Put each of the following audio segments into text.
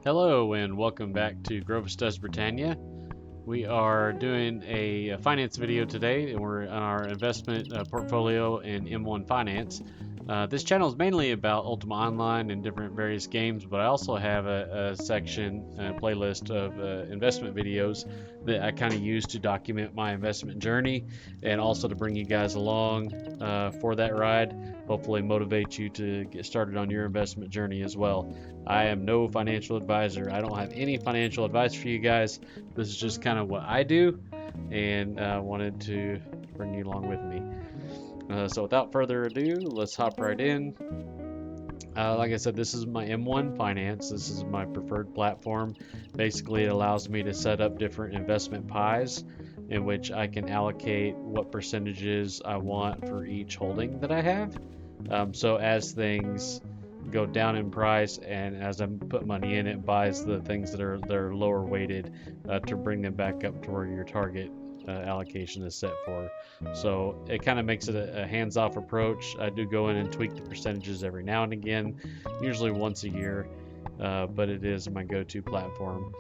Hello and welcome back to Grofus Does Britannia. We are doing a finance video today, and we're on our investment portfolio in M1 Finance. This channel is mainly about Ultima Online and different various games, but I also have a section, a playlist of investment videos that I kind of use to document my investment journey and also to bring you guys along for that ride. Hopefully motivate you to get started on your investment journey as well. I am no financial advisor. I don't have any financial advice for you guys. This is just kind of what I do, and wanted to bring you along with me. So without further ado, let's hop right in. Like I said, this is my M1 Finance. This is my preferred platform. Basically, it allows me to set up different investment pies in which I can allocate what percentages I want for each holding that I have. So as things go down in price and as I put money in, it buys the things that are lower weighted to bring them back up to where your target allocation is set for. So it kind of makes it a hands-off approach. I do go in and tweak the percentages every now and again, usually once a year, but it is my go-to platform.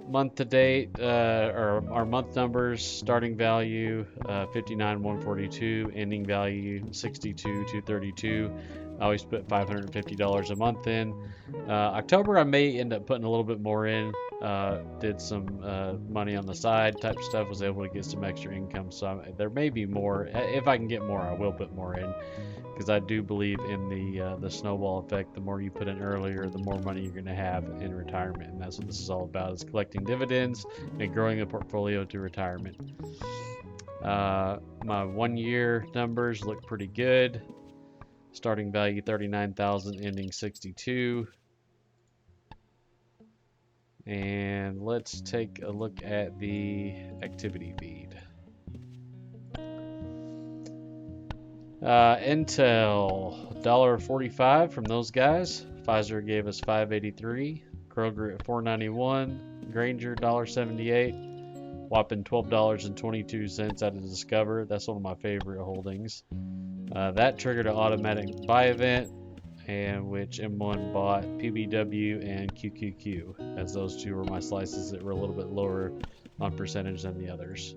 Month to date, or our month numbers: starting value 59,142, ending value 62,232. I always put $550 a month in. October I may end up putting a little bit more in. Did some money on the side type stuff, was able to get some extra income, so there may be more. If I can get more, I will put more in, because I do believe in the snowball effect. The more you put in earlier, the more money you're going to have in retirement, and that's what this is all about, is collecting dividends and growing the portfolio to retirement. My 1 year numbers look pretty good. Starting value 39,000, ending 62. And let's take a look at the activity feed. Intel, $1.45 from those guys. Pfizer gave us $5.83. Kroger at $4.91. Granger $1.78. Whopping $12.22 out of Discover. That's one of my favorite holdings. That triggered an automatic buy event, and which M1 bought PBW and QQQ, as those two were my slices that were a little bit lower on percentage than the others.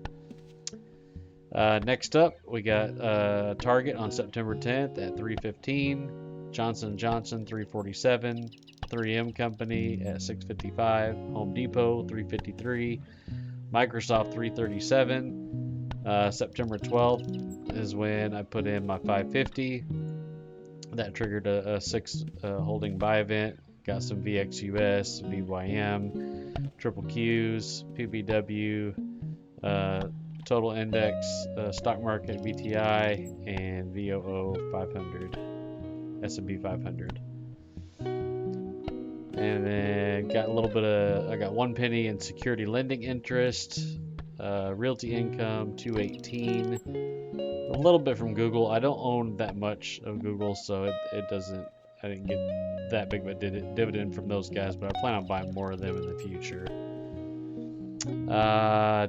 Next up, we got Target on September 10th at $3.15, Johnson & Johnson $3.47, 3M Company at $6.55, Home Depot $3.53, Microsoft $3.37. September 12th is when I put in my $5.50. That triggered a 6 holding buy event. Got some VXUS, VYM, Triple Qs, PBW, Total Index, Stock Market, VTI, and VOO 500, S&P 500. And then got a little bit of, I got 1 penny in security lending interest, realty income 218, a little bit from Google. I don't own that much of Google, so it doesn't, I didn't get that big of a dividend from those guys, but I plan on buying more of them in the future.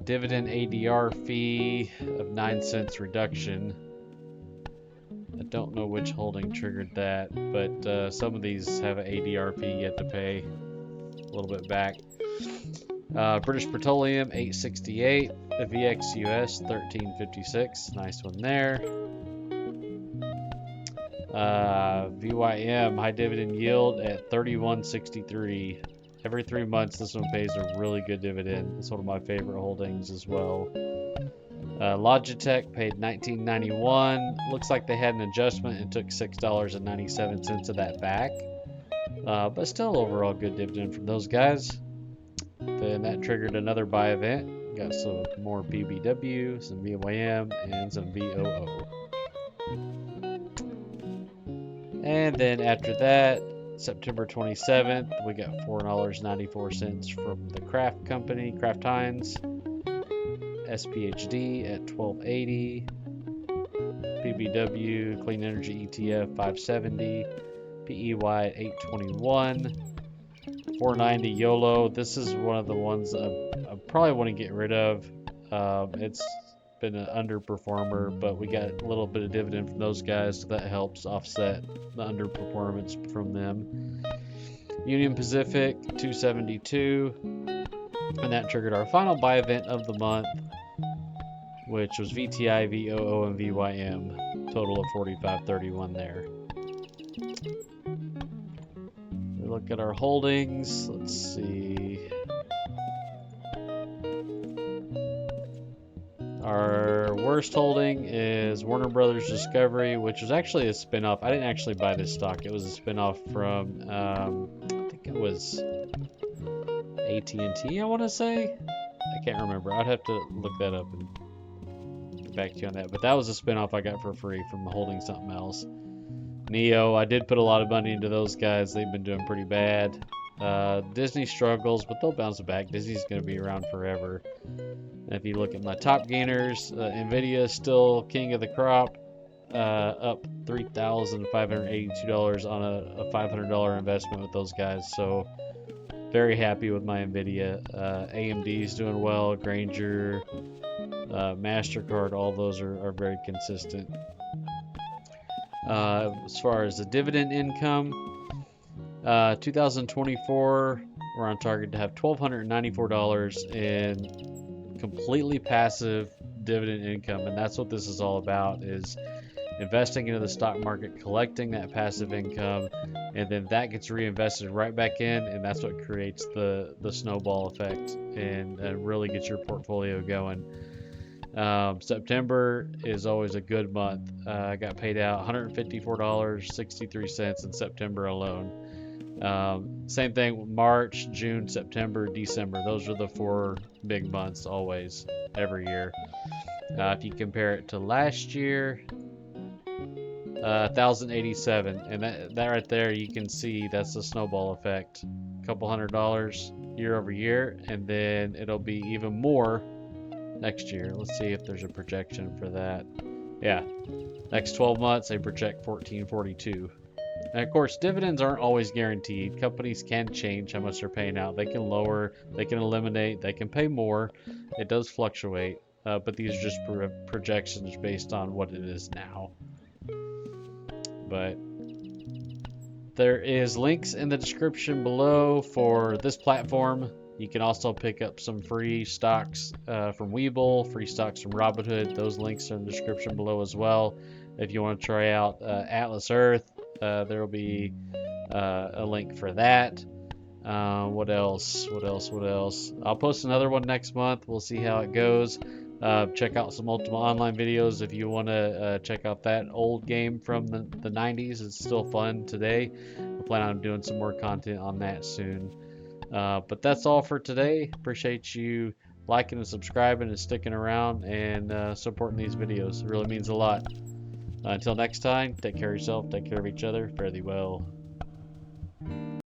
Dividend ADR fee of 9 cents reduction. I don't know which holding triggered that, but some of these have an ADR fee you have to pay a little bit back. British Petroleum $8.68, VXUS $13.56, nice one there. VYM high dividend yield at $31.63. Every 3 months, this one pays a really good dividend. It's one of my favorite holdings as well. Logitech paid $19.91. Looks like they had an adjustment and took $6.97 of that back. But still, overall good dividend from those guys. Then that triggered another buy event. Got some more PBW, some VYM, and some VOO. And then after that, September 27th, we got $4.94 from the Kraft Company, Kraft Heinz. SPHD at $12.80. PBW, Clean Energy ETF $5.70. PEY at $8.21. $4.90 YOLO. This is one of the ones I probably want to get rid of. It's been an underperformer, but we got a little bit of dividend from those guys, so that helps offset the underperformance from them. Union Pacific 272, and that triggered our final buy event of the month, which was VTI, VOO, and VYM. Total of 45.31 there. We look at our holdings. Let's see. Our worst holding is Warner Brothers Discovery, which was actually a spinoff. I didn't actually buy this stock. It was a spinoff from, I think it was AT&T, I want to say. I can't remember. I'd have to look that up and get back to you on that. But that was a spinoff I got for free from holding something else. Neo, I did put a lot of money into those guys. They've been doing pretty bad. Disney struggles, but they'll bounce back. Disney's going to be around forever. And if you look at my top gainers, Nvidia is still king of the crop, up $3,582 on a $500 investment with those guys. So very happy with my Nvidia. AMD is doing well. Granger, MasterCard, all those are very consistent. As far as the dividend income, 2024, we're on target to have $1,294 in completely passive dividend income, and that's what this is all about, is investing into the stock market, collecting that passive income, and then that gets reinvested right back in, and that's what creates the snowball effect and really gets your portfolio going. September is always a good month. I got paid out $154.63 in September alone. Same thing with March, June, September, December. Those are the 4 big months always, every year. If you compare it to last year, 1,087, and that right there, you can see that's the snowball effect. A couple $100 year over year, and then it'll be even more next year. Let's see if there's a projection for that. Yeah, next 12 months they project 1442. And of course, dividends aren't always guaranteed. Companies can change how much they're paying out. They can lower, they can eliminate, they can pay more. It does fluctuate, but these are just projections based on what it is now. But there is links in the description below for this platform. You can also pick up some free stocks from Webull, free stocks from Robinhood. Those links are in the description below as well. If you want to try out Atlas Earth, there will be a link for that. What else? I'll post another one next month. We'll see how it goes. Check out some Ultima Online videos if you want to check out that old game from the 90s. It's still fun today. I plan on doing some more content on that soon. But that's all for today. Appreciate you liking and subscribing and sticking around and supporting these videos. It really means a lot. Until next time, take care of yourself, take care of each other. Fare thee well.